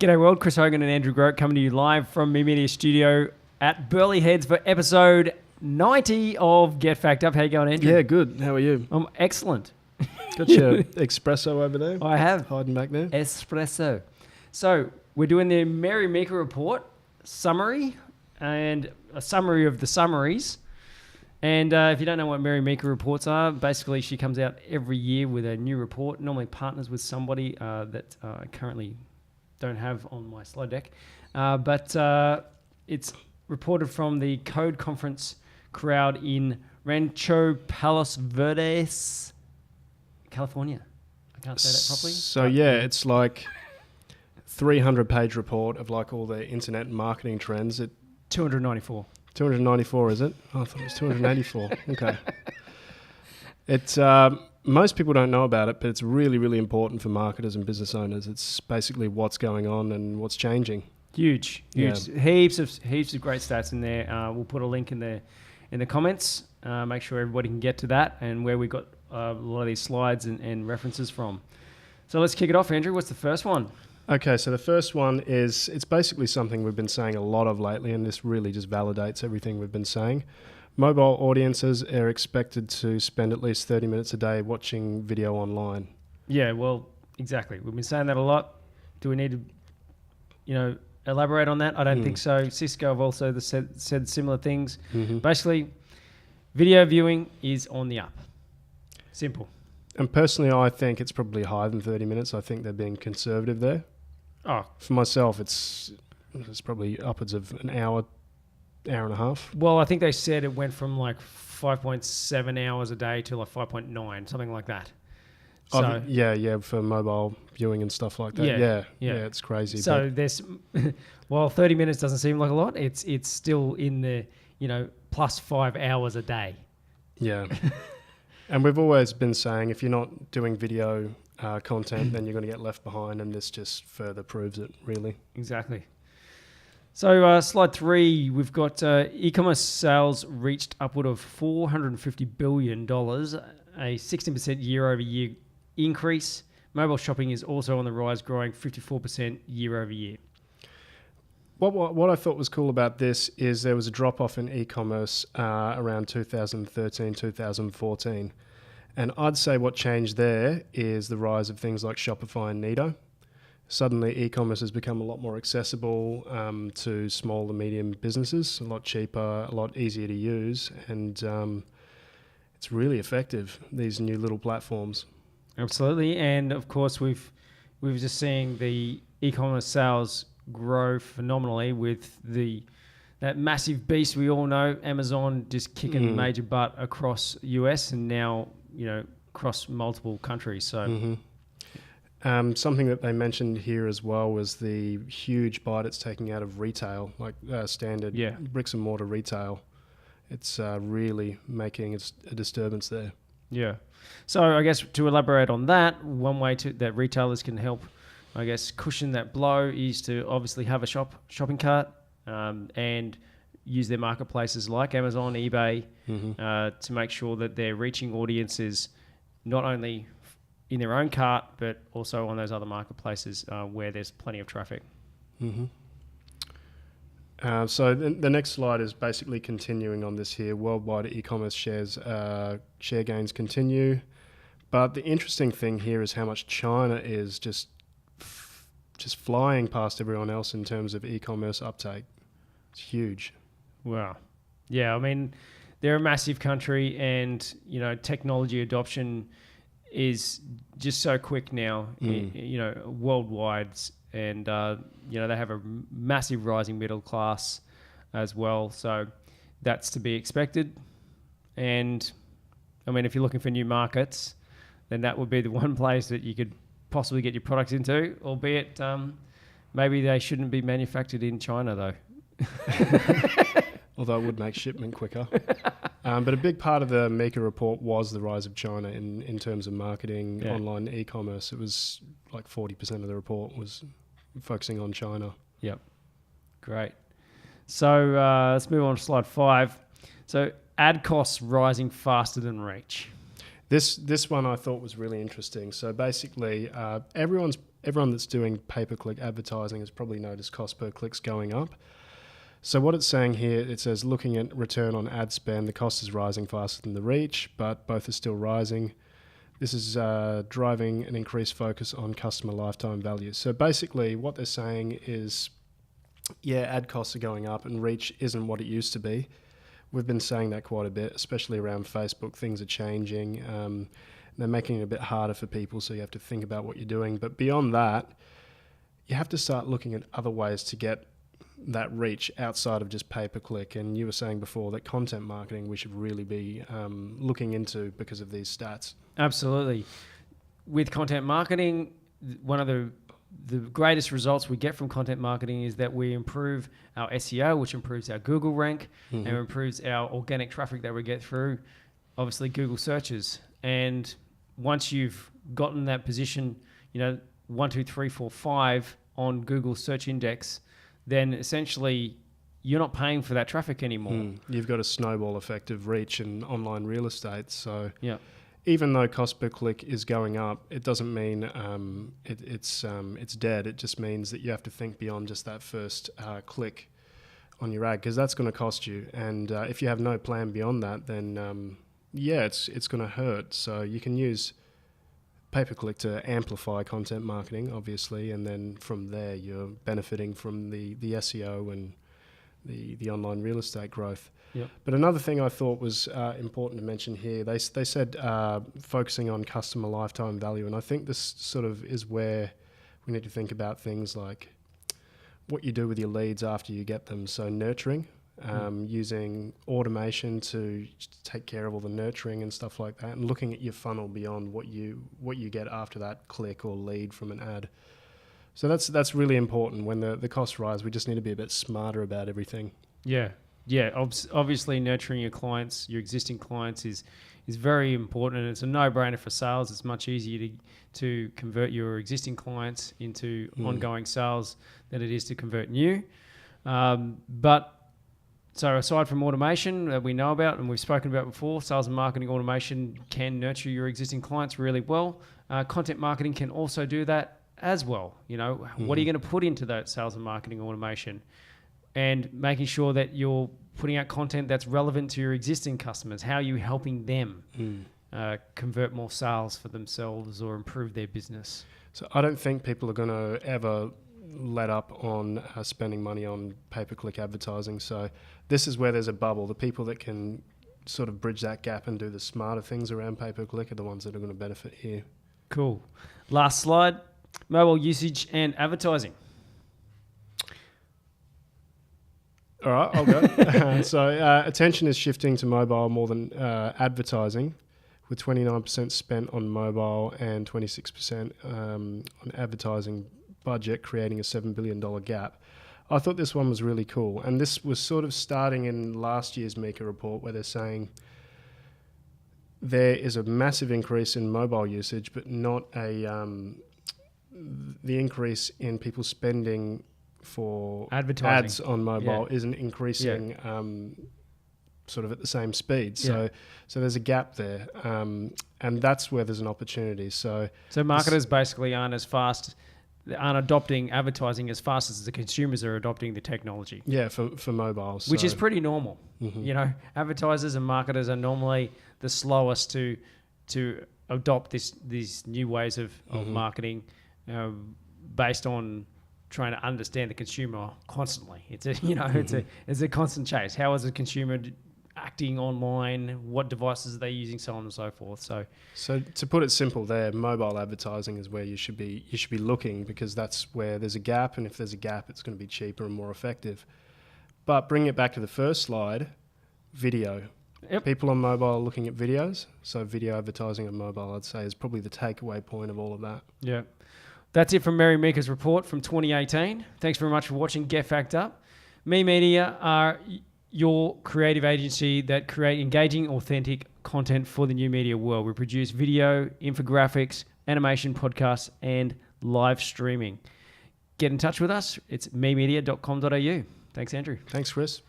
G'day world, Chris Hogan and Andrew Grote coming to you live from Me Media Studio at Burleigh Heads for episode 90 of Get Fact Up. How you going, Andrew? Yeah, good. How are you? I'm excellent. Got your espresso over there? I have. Hiding back there? Espresso. So we're doing the Mary Meeker report summary and a summary of the summaries. And if you don't know what Mary Meeker reports are, basically she comes out every year with a new report, normally partners with somebody that I currently don't have on my slide deck. But it's reported from the Code Conference crowd in Rancho Palos Verdes, California. I can't say that properly. So yeah, it's like 300-page report of like all the internet marketing trends. 294. 294, is it? Oh, I thought it was 284. Okay. It's most people don't know about it, but it's really, really important for marketers and business owners. It's basically what's going on and what's changing. Huge. Yeah. Heaps of great stats in there. We'll put a link in the comments. Make sure everybody can get to that and where we got a lot of these slides and references from. So let's kick it off, Andrew. What's the first one? Okay, so the first one is, it's basically something we've been saying a lot of lately, and this really just validates everything we've been saying. Mobile audiences are expected to spend at least 30 minutes a day watching video online. Yeah, well, exactly. We've been saying that a lot. Do we need to, elaborate on that? I don't think so. Cisco have also said similar things. Mm-hmm. Basically, video viewing is on the up. Simple. And personally, I think it's probably higher than 30 minutes. I think they're being conservative there. Oh, For myself, it's probably upwards of an hour and a half. well, I think they said it went from like 5.7 hours a day to like 5.9, something like that. So Yeah, for mobile viewing and stuff like that. Yeah, it's crazy. So there's, while 30 minutes doesn't seem like a lot, it's still in the plus 5 hours a day. Yeah. And we've always been saying if you're not doing video content, then you're going to get left behind, and this just further proves it, really. Exactly. So slide 3, we've got e-commerce sales reached upward of $450 billion, a 16% year-over-year increase. Mobile shopping is also on the rise, growing 54% year-over-year. What I thought was cool about this is there was a drop-off in e-commerce around 2013, 2014. And I'd say what changed there is the rise of things like Shopify and Nido. Suddenly, e-commerce has become a lot more accessible to small and medium businesses, a lot cheaper, a lot easier to use, and it's really effective, these new little platforms. Absolutely. And of course, we've just seen the e-commerce sales grow phenomenally with that massive beast we all know, Amazon, just kicking major butt across US and now across multiple countries. So something that they mentioned here as well was the huge bite it's taking out of retail, like standard bricks and mortar retail. It's really making a disturbance there. Yeah. So I guess to elaborate on that, one way that retailers can help, I guess, cushion that blow is to obviously have a shopping cart and use their marketplaces like Amazon, eBay to make sure that they're reaching audiences not only in their own cart but also on those other marketplaces where there's plenty of traffic. So the next slide is basically continuing on this here. Worldwide e-commerce share gains continue. But the interesting thing here is how much China is just flying past everyone else in terms of e-commerce uptake. It's huge. Wow. Yeah, I mean, they're a massive country and, technology adoption is just so quick now, worldwide. And, they have a massive rising middle class as well. So that's to be expected. And, I mean, if you're looking for new markets, then that would be the one place that you could possibly get your products into, albeit maybe they shouldn't be manufactured in China, though. Although it would make shipment quicker. But a big part of the Meeker report was the rise of China in terms of marketing, online e-commerce. It was like 40% of the report was focusing on China. Yep. Great. So let's move on to slide 5. So ad costs rising faster than reach. This one I thought was really interesting. So basically, everyone that's doing pay-per-click advertising has probably noticed cost per clicks going up. So what it's saying here, it says looking at return on ad spend, the cost is rising faster than the reach, but both are still rising. This is driving an increased focus on customer lifetime value. So basically, what they're saying is, yeah, ad costs are going up and reach isn't what it used to be. We've been saying that quite a bit, especially around Facebook. Things are changing. They're making it a bit harder for people, so you have to think about what you're doing. But beyond that, you have to start looking at other ways to get that reach outside of just pay-per-click. And you were saying before that content marketing we should really be looking into because of these stats. Absolutely. With content marketing, one of the greatest results we get from content marketing is that we improve our SEO, which improves our Google rank, and improves our organic traffic that we get through, obviously, Google searches. And once you've gotten that position, 1, 2, 3, 4, 5 on Google search index, then essentially you're not paying for that traffic anymore. You've got a snowball effect of reach in online real estate. So yeah. Even though cost per click is going up, it doesn't mean it's dead. It just means that you have to think beyond just that first click on your ad, because that's going to cost you. And if you have no plan beyond that, then it's going to hurt. So you can use pay-per-click to amplify content marketing, obviously, and then from there you're benefiting from the SEO and the online real estate growth. Yep. But another thing I thought was important to mention here, they said focusing on customer lifetime value, and I think this sort of is where we need to think about things like what you do with your leads after you get them. So nurturing, using automation to take care of all the nurturing and stuff like that, and looking at your funnel beyond what you get after that click or lead from an ad. So that's really important. When the costs rise, we just need to be a bit smarter about everything. Yeah, obviously nurturing your clients, your existing clients is very important, and it's a no-brainer for sales. It's much easier to convert your existing clients into ongoing sales than it is to convert new. So aside from automation that we know about and we've spoken about before, sales and marketing automation can nurture your existing clients really well. Content marketing can also do that as well. What are you going to put into that sales and marketing automation? And making sure that you're putting out content that's relevant to your existing customers. How are you helping them convert more sales for themselves or improve their business? So I don't think people are going to ever let up on spending money on pay-per-click advertising. So this is where there's a bubble. The people that can sort of bridge that gap and do the smarter things around pay-per-click are the ones that are going to benefit here. Cool. Last slide, mobile usage and advertising. All right, I'll go. So attention is shifting to mobile more than advertising, with 29% spent on mobile and 26% on advertising budget, creating a $7 billion gap. I thought this one was really cool. And this was sort of starting in last year's Meeker report, where they're saying there is a massive increase in mobile usage, but not the increase in people spending for advertising ads on mobile isn't increasing sort of at the same speed. So there's a gap there, and that's where there's an opportunity. So marketers basically aren't adopting advertising as fast as the consumers are adopting the technology. Yeah, for mobile. Which is pretty normal. Advertisers and marketers are normally the slowest to adopt these new ways of marketing based on trying to understand the consumer constantly. It's a constant chase. How is the consumer acting online? What devices are they using? So on and so forth. So to put it simple, there, mobile advertising is where you should be looking, because that's where there's a gap, and if there's a gap, it's going to be cheaper and more effective. But bring it back to the first slide, video. Yep. People on mobile are looking at videos. So video advertising on mobile, I'd say, is probably the takeaway point of all of that. Yeah. That's it from Mary Meeker's report from 2018. Thanks very much for watching Get Fact Up. Me Media are your creative agency that create engaging, authentic content for the new media world. We produce video, infographics, animation, podcasts, and live streaming. Get in touch with us. It's memedia.com.au. Thanks, Andrew. Thanks, Chris.